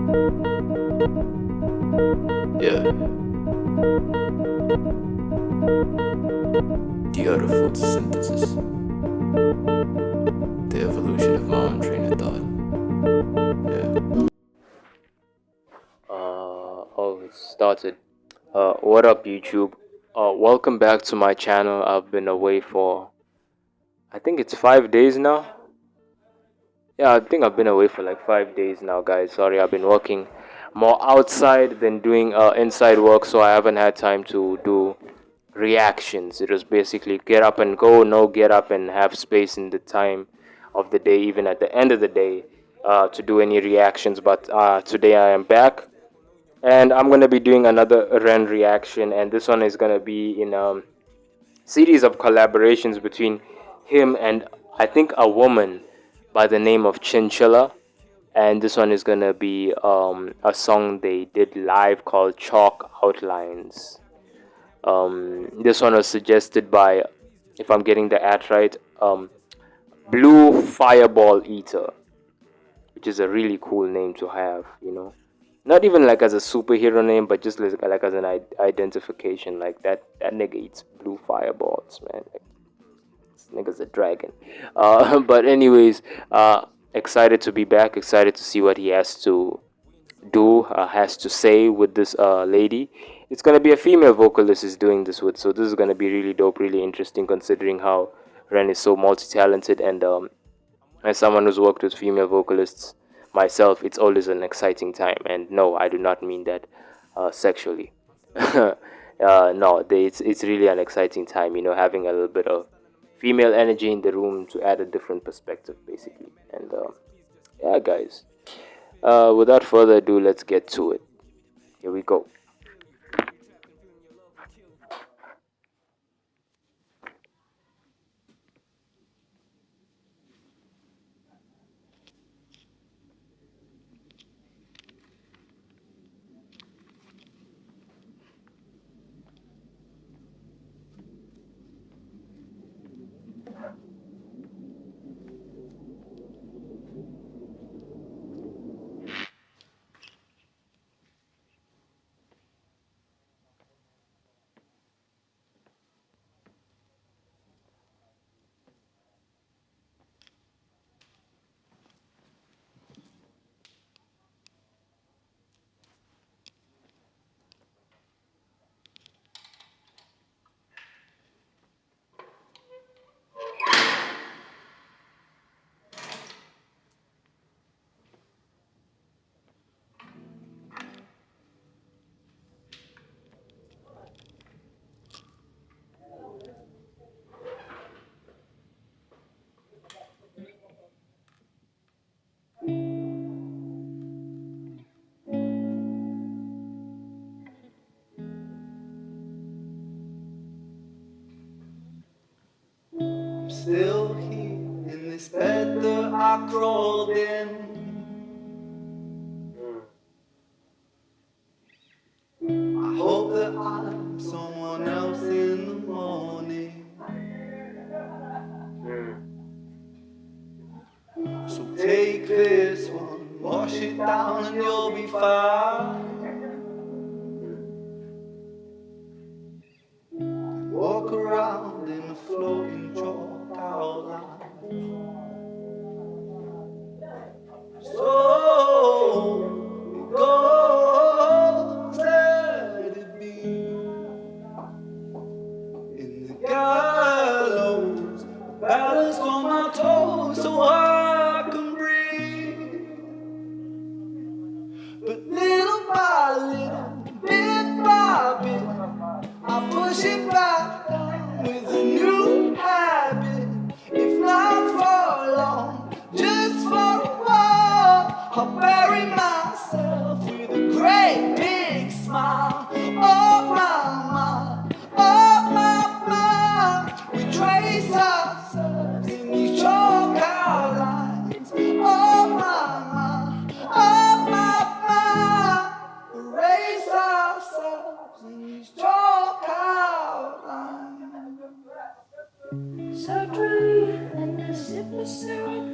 Yeah, the art of photosynthesis, the evolution of my own train of thought. Yeah. Oh, it started. What up, YouTube? Welcome back to my channel. I've been away for, I think it's 5 days now. Yeah, I think I've been away for like 5 days now, guys. Sorry, I've been working more outside than doing inside work, so I haven't had time to do reactions. It was basically get up and go, no get up and have space in the time of the day, even at the end of the day, to do any reactions. But today I am back, and I'm gonna be doing another REN reaction, and this one is gonna be in series of collaborations between him and I think a woman by the name of Chinchilla. And this one is gonna be a song they did live called Chalk Outlines. This one was suggested by, if I'm getting the ad right, Blue Fireball Eater, which is a really cool name to have, you know. Not even like as a superhero name, but just like as an identification. Like that nigga eats blue fireballs, man. Like, this nigga's a dragon. But anyways, excited to be back. Excited to see what he has to do, has to say with this lady. It's gonna be a female vocalist is doing this with, so this is gonna be really dope, really interesting, considering how Ren is so multi-talented, and as someone who's worked with female vocalists myself, it's always an exciting time. And no, I do not mean that sexually. No, it's really an exciting time, you know, having a little bit of female energy in the room to add a different perspective, basically. And yeah, guys, without further ado, let's get to it. Here we go. Still here in this bed that I crawled in. I hope that I'm someone else in the morning. So take this one, wash it down and you'll be fine. Walk around in a floating chalk outline. So it goes, let it be. In the gallows, balanced on my toes so I can breathe. But little by little, bit by bit, I push it back down with a new habit. If not for long, just for a while, I'll bury myself with a great big smile. Oh my, oh my, we trace ourselves in these chalk outlines. Oh my, oh my, erase ourselves in these chalk outlines. So dry and the sip of syrup.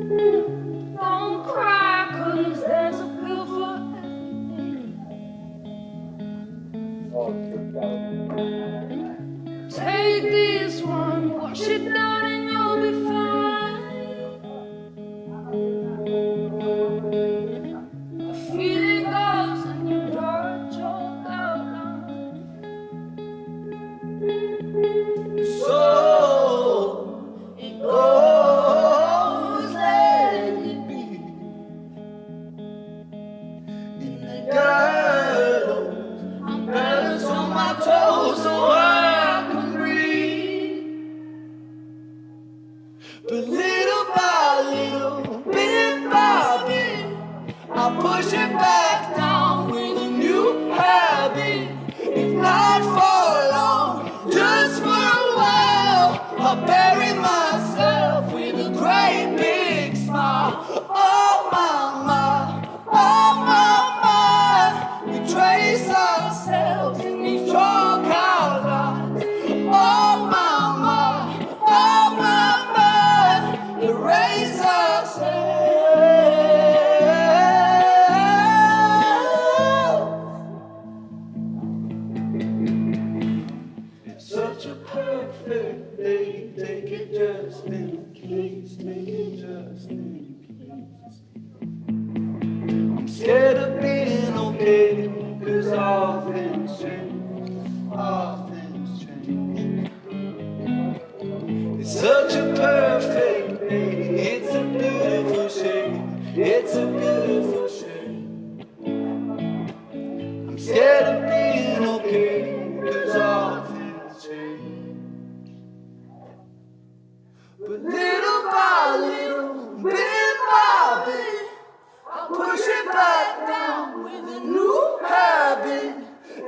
Don't cry, 'cause there's a pill for everything. Take this one, wash it down, and you'll be fine. The feeling goes, and you draw a joke outline. So it goes, let it be. In the gallows, I'm balanced on my toes so I can breathe. But little by little, bit by bit, I push it back down with a new habit. If not for long, just for a while, I bury myself with a great big smile. Oh mama, oh mama, we trace ourselves in these chalk outlines. Oh mama, erase ourselves. It's such a perfect day. Take it just in case. Take it just in case. I'm scared of being okay, 'cause all things change. All things change. It's such a perfect day. It's a beautiful shade. It's a beautiful shade. I'm scared of being okay, 'cause all things change. But little by little, bit by bit, I push it back down with a new habit.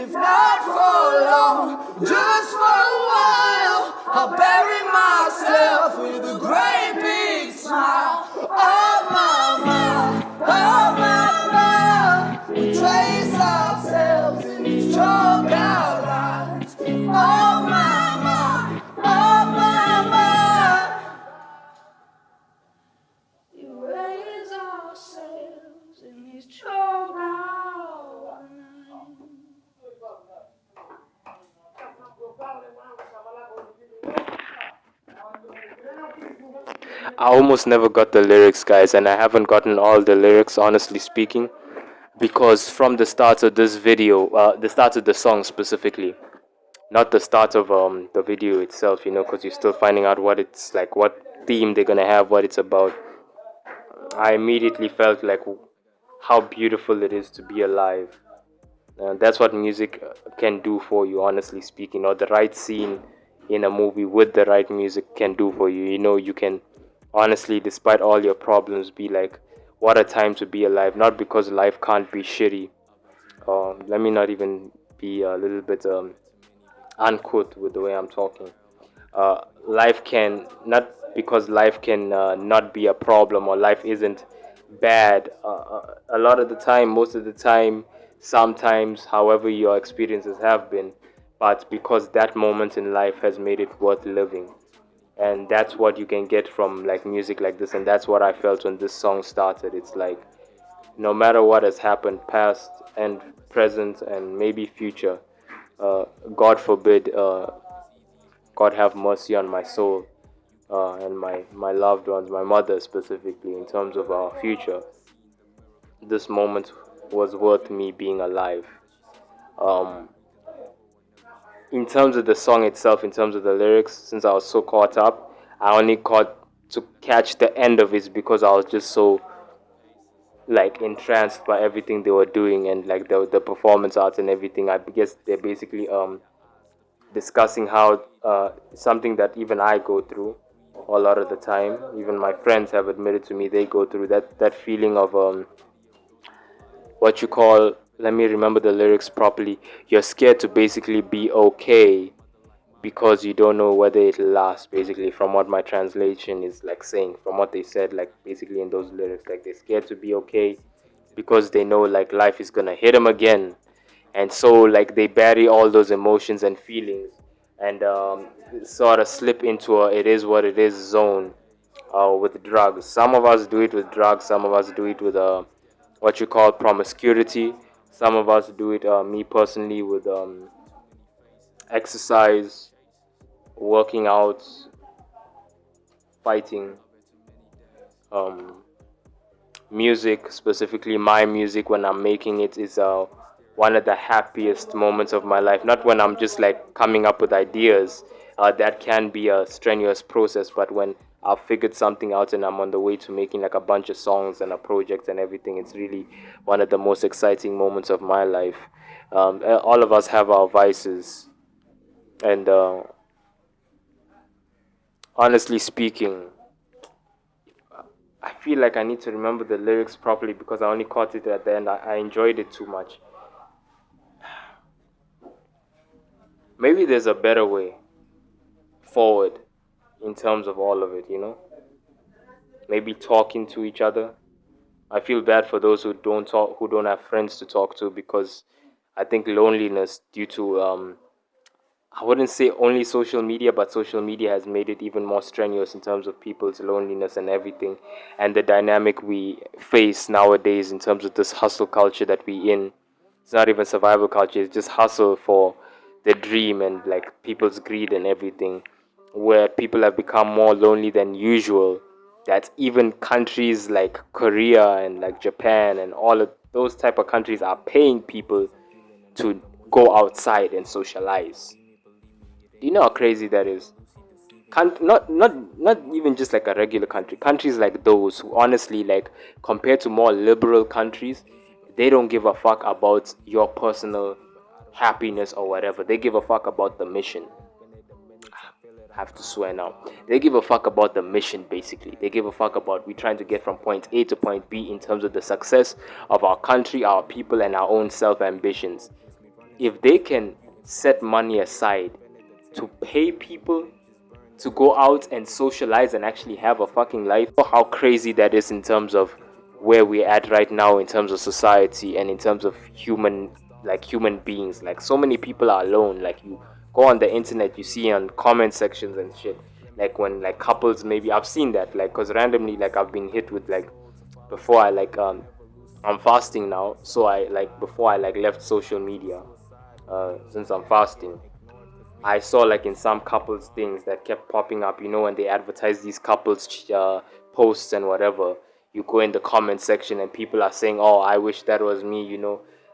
If not for long, just for a while, I'll bury myself with a great big smile. Oh mama, we trace ourselves in these chalk outlines. Oh mama, Erase ourselves in these chalk outlines. I almost never got the lyrics, guys, and I haven't gotten all the lyrics, honestly speaking, because from the start of this video, the start of the song specifically, not the start of the video itself, because you're still finding out what it's like, what theme they're gonna have, what it's about. I immediately felt like how beautiful it is to be alive. That's what music can do for you, honestly speaking. Or the right scene in a movie with the right music can do for you. You can honestly, despite all your problems, be like, what a time to be alive. Not because life can't be shitty. Let me not even be a little bit unquote with the way I'm talking. Life can not, because life can not be a problem, or life isn't bad a lot of the time, most of the time, sometimes, however your experiences have been, but because that moment in life has made it worth living. And that's what you can get from like music like this, and that's what I felt when this song started. It's like, no matter what has happened, past and present and maybe future, uh, god forbid, God have mercy on my soul, and my loved ones, my mother specifically, in terms of our future. This moment was worth me being alive. Um, in terms of the song itself, in terms of the lyrics, since I was so caught up, I only caught to catch the end of it because I was just so like entranced by everything they were doing, and like the performance art and everything. I guess they're basically discussing how something that even I go through a lot of the time. Even my friends have admitted to me they go through that feeling of what you call. Let me remember the lyrics properly. You're scared to basically be okay because you don't know whether it'll last. Basically, from what my translation is like saying, from what they said, like basically in those lyrics, like they're scared to be okay because they know like life is gonna hit them again, and so like they bury all those emotions and feelings, and sort of slip into a it is what it is zone, with drugs. Some of us do it with drugs. Some of us do it with what you call promiscuity. Some of us do it. Me personally, with exercise, working out, fighting, um, music, specifically my music when I'm making it, is one of the happiest moments of my life. Not when I'm just like coming up with ideas. That can be a strenuous process, but when I've figured something out and I'm on the way to making like a bunch of songs and a project and everything, it's really one of the most exciting moments of my life. All of us have our vices, and honestly speaking, I feel like I need to remember the lyrics properly because I only caught it at the end. I enjoyed it too much. Maybe there's a better way forward in terms of all of it, you know? Maybe talking to each other. I feel bad for those who don't talk, who don't have friends to talk to, because I think loneliness due to I wouldn't say only social media, but social media has made it even more strenuous in terms of people's loneliness and everything, and the dynamic we face nowadays in terms of this hustle culture that we in. It's not even survival culture; it's just hustle for the dream and like people's greed and everything, where people have become more lonely than usual. That even countries like Korea and like Japan and all of those type of countries are paying people to go outside and socialize. Do you know how crazy that is? Not even just like a regular country. Countries like those who honestly, like, compared to more liberal countries, they don't give a fuck about your personal happiness or whatever. They give a fuck about the mission. I have to swear now. They give a fuck about the mission, basically. They give a fuck about we trying to get from point A to point B in terms of the success of our country, our people, and our own self ambitions. If they can set money aside to pay people to go out and socialize and actually have a fucking life, how crazy that is in terms of where we're at right now in terms of society and in terms of human beings. Like, so many people are alone. Like, you go on the internet, you see on comment sections and shit, like when like couples, maybe I've seen that, like, because randomly, like, I've been hit with like, before I like I'm fasting now, so I like, before I like left social media, since I'm fasting, I saw like in some couples things that kept popping up, when they advertise these couples posts and whatever. You go in the comment section and people are saying, "Oh, I wish that was me."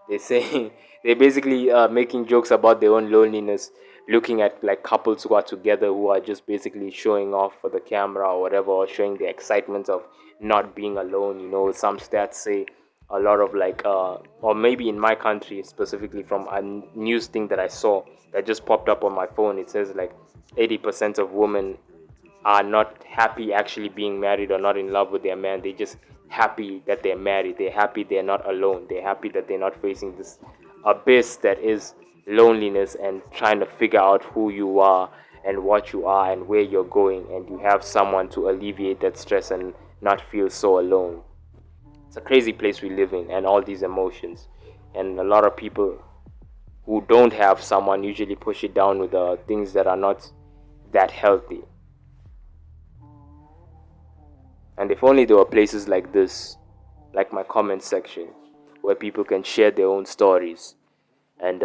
They say they're basically making jokes about their own loneliness, looking at like couples who are together, who are just basically showing off for the camera or whatever, or showing the excitement of not being alone. Some stats say a lot of like or maybe in my country specifically, from a news thing that I saw that just popped up on my phone, it says like 80% of women are not happy actually being married or not in love with their man. They just happy that they're married. They're happy they're not alone. They're happy that they're not facing this abyss that is loneliness, and trying to figure out who you are and what you are and where you're going, and you have someone to alleviate that stress and not feel so alone. It's a crazy place we live in, and all these emotions, and a lot of people who don't have someone usually push it down with things that are not that healthy. And if only there were places like this, like my comment section, where people can share their own stories and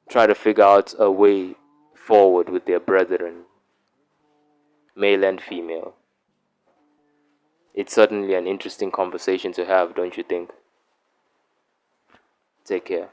try to figure out a way forward with their brethren, male and female. It's certainly an interesting conversation to have, don't you think? Take care.